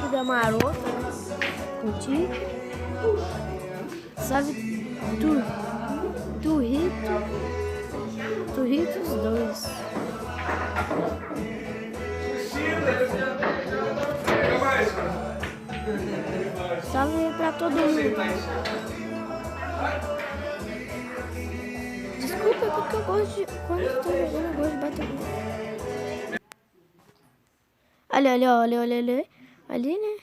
vida marota, né? Contigo. Sabe Turritos 2. Salve pra todo mundo. Desculpa porque eu gosto de... Quando eu tô jogando eu gosto de bater. Olha. Ali, né?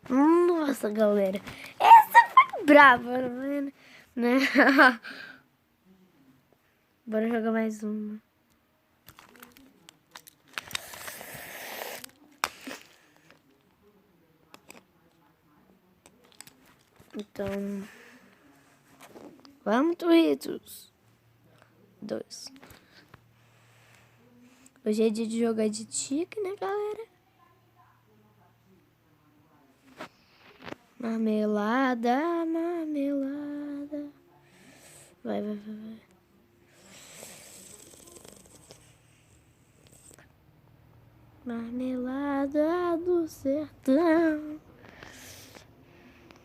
Nossa, galera. Essa foi brava, né? Bora jogar mais uma. Então... Vamos, Turritos 2. Hoje é dia de jogar de tique, né, galera? Marmelada. Vai. Marmelada do sertão.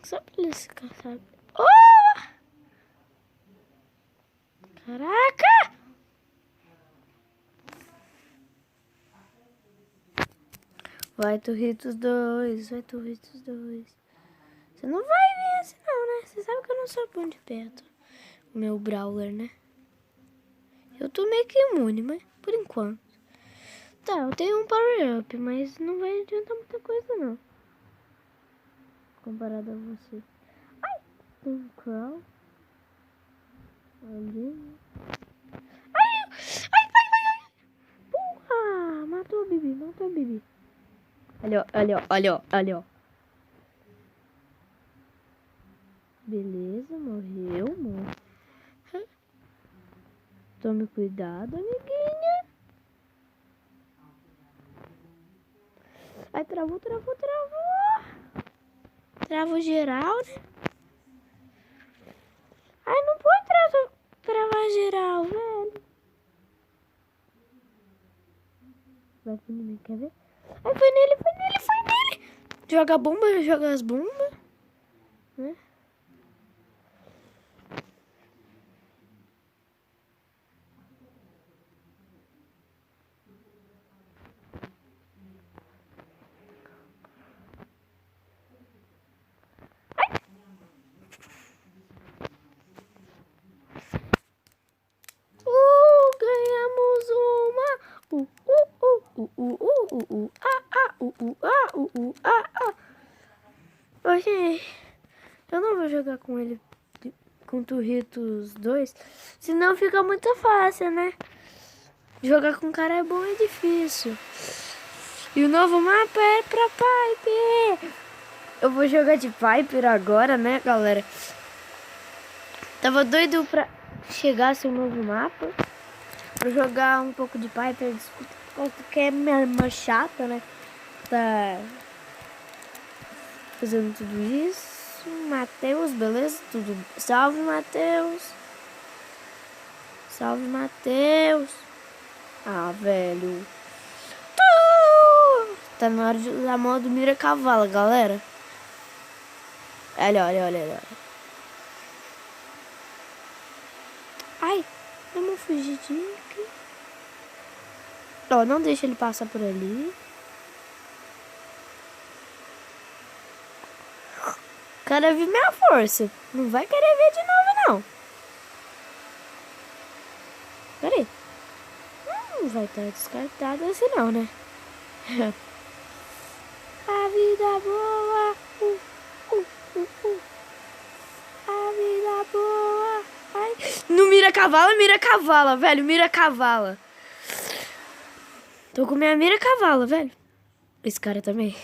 Só pra eles ficarem, sabe? Oh! Caraca! Vai, Turritos 2. Você não vai vir assim não, né? Você sabe que eu não sou bom de perto. O meu Brawler, né? Eu tô meio que imune, mas por enquanto. Tá, eu tenho um power up, mas não vai adiantar muita coisa não. Comparado a você. Ai, tem um crawl. Ali. Ai. Porra, matou o Bibi. Olha, ó. Beleza, morreu. Tome cuidado, amiguinha. Ai, travou. Travou geral, né? Ai, não pode travar geral, velho. Vai pro inimigo, quer ver? Ai, foi nele. Joga bomba, joga as bombas, né? Ganhamos uma. Oxe, eu não vou jogar com ele, com Turritos 2, senão fica muito fácil, né? Jogar com cara é bom e difícil. E o novo mapa é pra Piper. Eu vou jogar de Piper agora, né, galera? Tava doido pra chegasse um novo mapa. Vou jogar um pouco de Piper, porque é mais chata, né? Tá fazendo tudo isso. Matheus, beleza? Tudo. Salve, Matheus. Ah, velho. Tá na hora de usar modo mira cavalo, galera. Olha. Ai, vamos fugir aqui. Ó, não deixa ele passar por ali. Quero ver minha força. Não vai querer ver de novo, não. Pera aí. Não vai estar descartado assim não, né? A vida boa. A vida boa. Ai. Não mira cavala, velho. Mira cavala. Tô com minha mira cavala, velho. Esse cara também.